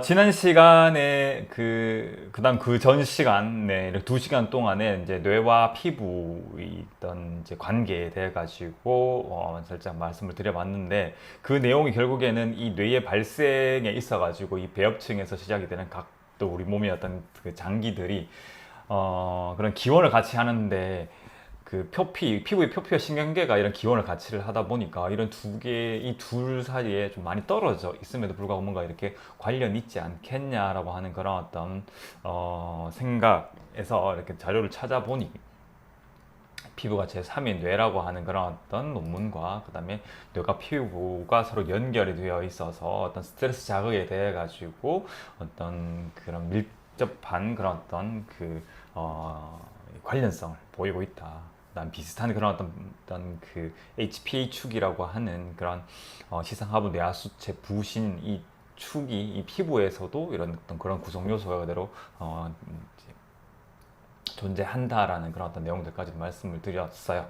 지난 시간에 그다음 그 전 시간에 이렇게 2시간 동안에 이제 뇌와 피부의 있던 이제 관계에 대해 가지고 살짝 말씀을 드려봤는데 그 내용이 결국에는 이 뇌의 발생에 있어 가지고 이 배엽층에서 시작이 되는 각도 우리 몸의 어떤 그 장기들이 그런 기원을 같이 하는데 그 피부의 표피와 신경계가 이런 기원을 같이를 하다 보니까 이런 이 둘 사이에 좀 많이 떨어져 있음에도 불구하고 뭔가 이렇게 관련이 있지 않겠냐라고 하는 그런 어떤 생각에서 이렇게 자료를 찾아보니 피부가 제3의 뇌라고 하는 그런 어떤 논문과 그다음에 뇌가 피부가 서로 연결이 되어 있어서 어떤 스트레스 자극에 대해 가지고 어떤 그런 밀접한 그런 어떤 관련성을 보이고 있다. 난 비슷한 그런 어떤 그 HPA 축이라고 하는 그런 시상하부 뇌하수체 부신 이 축이 이 피부에서도 이런 어떤 그런 구성 요소가 그대로 존재한다라는 그런 어떤 내용들까지 말씀을 드렸어요.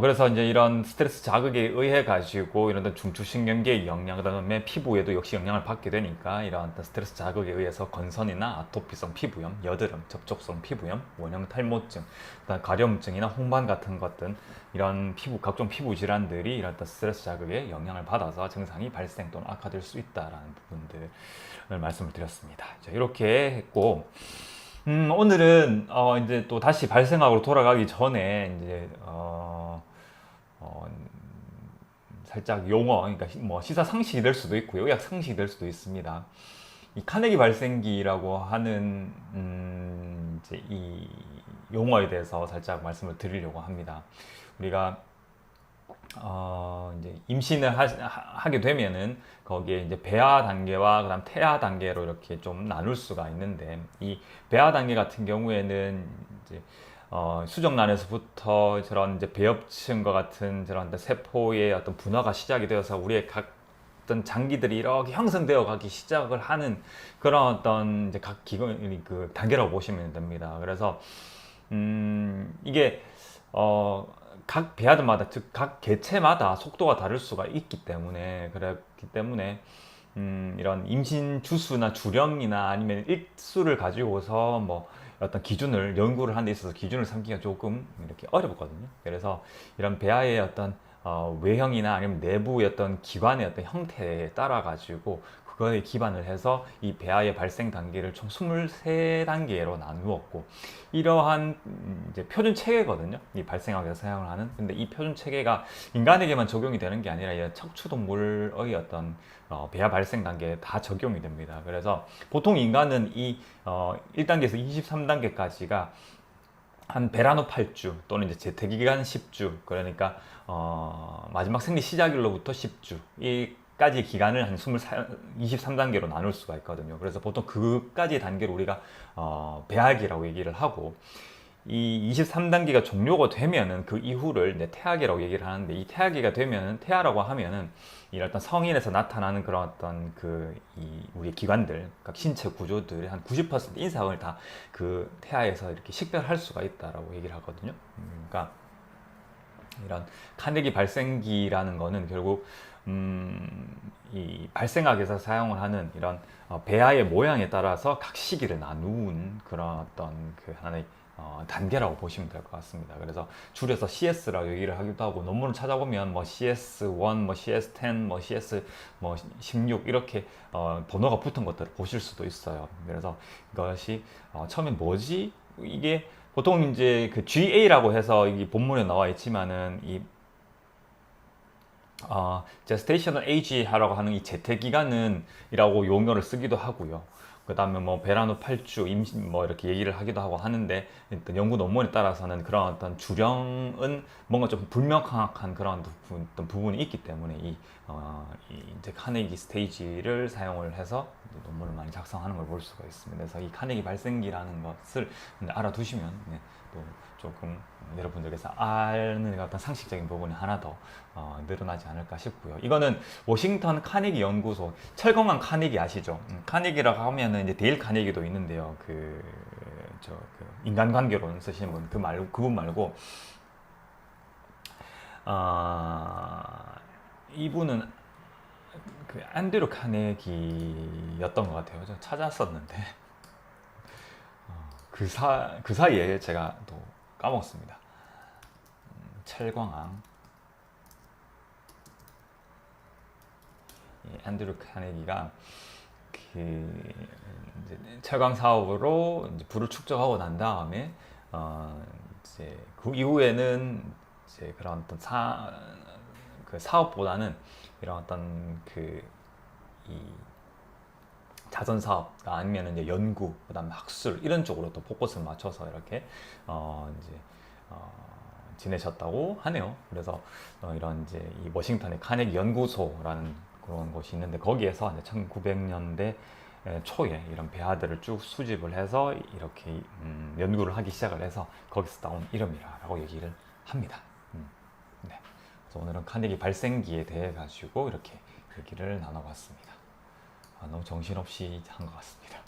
그래서 이제 이런 스트레스 자극에 의해 가지고 이런 중추신경계의 영향, 그다음에 피부에도 역시 영향을 받게 되니까 이런 어떤 스트레스 자극에 의해서 건선이나 아토피성 피부염, 여드름, 접촉성 피부염, 원형 탈모증, 그다음 가려움증이나 홍반 같은 것들 이런 각종 피부 질환들이 이런 어떤 스트레스 자극에 영향을 받아서 증상이 발생 또는 악화될 수 있다라는 부분들을 말씀을 드렸습니다. 이렇게 했고. 오늘은 이제 또 다시 발생학으로 돌아가기 전에 이제 어, 살짝 용어, 그러니까 뭐 시사 상식이 될 수도 있고 의학 상식이 될 수도 있습니다. 이 카네기 발생기라고 하는 이제 이 용어에 대해서 살짝 말씀을 드리려고 합니다. 우리가 이제 임신을 하게 되면은 거기에 이제 배아 단계와 그다음 태아 단계로 이렇게 좀 나눌 수가 있는데 이 배아 단계 같은 경우에는 이제 수정란에서부터 저런 이제 배엽층과 같은 저런 세포의 어떤 분화가 시작이 되어서 우리의 각 어떤 장기들이 이렇게 형성되어 가기 시작을 하는 그런 어떤 이제 각 기관 그 단계라고 보시면 됩니다. 그래서 이게 어, 각 배아들마다 즉 각 개체마다 속도가 다를 수가 있기 때문에 그렇기 때문에 이런 임신 주수나 주령이나 아니면 일수를 가지고서 뭐 어떤 기준을 연구를 하는 데 있어서 기준을 삼기가 조금 이렇게 어렵거든요. 그래서 이런 배아의 어떤 외형이나 아니면 내부의 어떤 기관의 어떤 형태에 따라 가지고 그거에 기반을 해서 이 배아의 발생 단계를 총 23단계로 나누었고 이러한 이제 표준 체계거든요. 이 발생학에서 사용을 하는. 근데 이 표준 체계가 인간에게만 적용이 되는 게 아니라 이 척추동물의 어떤 배아 발생 단계에 다 적용이 됩니다. 그래서 보통 인간은 이 1단계에서 23단계까지가 한 베라노 8주 또는 이제 재택기간 10주 그러니까 마지막 생리 시작일로부터 10주 이까지 기간을 한 23단계로 나눌 수가 있거든요. 그래서 보통 그까지 단계를 우리가 배아기라고 얘기를 하고 이 23단계가 종료가 되면은 그 이후를 이제 태아기라고 얘기를 하는데 이 태아기가 되면은 태아라고 하면은 이 어떤 성인에서 나타나는 그런 어떤 우리 기관들, 각 신체 구조들의 한 90% 이상을 다 그 태아에서 이렇게 식별할 수가 있다라고 얘기를 하거든요. 그러니까 이런 카네기 발생기라는 거는 결국 이 발생학에서 사용을 하는 이런 배아의 모양에 따라서 각 시기를 나누는 그런 어떤 그 하나의 단계라고 보시면 될 것 같습니다. 그래서 줄여서 CS라고 얘기를 하기도 하고 논문을 찾아보면 뭐 CS1, 뭐 CS10, 뭐 CS 뭐 16 이렇게 번호가 붙은 것들을 보실 수도 있어요. 그래서 이것이 처음에 뭐지? 이게 보통 이제 그 GA라고 해서 이 본문에 나와 있지만은 이 제스테이셔널 에이지라고 하는 이 재태 기간은이라고 용어를 쓰기도 하고요. 그 다음에 뭐 베라노 8주 임신 뭐 이렇게 얘기를 하기도 하고 하는데 일단 연구 논문에 따라서는 그런 어떤 주령은 뭔가 좀 불명확한 그런 어떤 부분이 있기 때문에 이 이제 카네기 스테이지를 사용을 해서 논문을 많이 작성하는 걸 볼 수가 있습니다. 그래서 이 카네기 발생기라는 것을 알아두시면 네, 또 조금 여러분들께서 아는 어떤 상식적인 부분이 하나 더 늘어나지 않을까 싶고요. 이거는 워싱턴 카네기 연구소 철공한 카네기 아시죠? 카네기라고 하면은 이제 데일 카네기도 있는데요. 인간관계론 쓰시는 분 그분 말고 어, 이분은 그 앤드류 카네기였던 것 같아요. 제가 찾았었는데 그 사이에 제가 또 까먹었습니다. 철광왕. 이 앤드류 카네기가 그 이제 철강 사업으로 이제 부를 축적하고 난 다음에 이제 그 이후에는 이제 그런 어떤 그 사업보다는 이런 어떤 그 이 자선 사업 아니면 이제 연구 그다음에 학술 이런 쪽으로 또 포커스를 맞춰서 이렇게 이제 지내셨다고 하네요. 그래서 이런 이제 이 워싱턴의 카네기 연구소라는 그런 곳이 있는데 거기에서 1900년대 초에 이런 배아들을 쭉 수집을 해서 이렇게 연구를 하기 시작을 해서 거기서 나온 이름이라고 얘기를 합니다. 네. 그래서 오늘은 카네기 발생기에 대해 가지고 이렇게 얘기를 나눠봤습니다. 너무 정신없이 한 것 같습니다.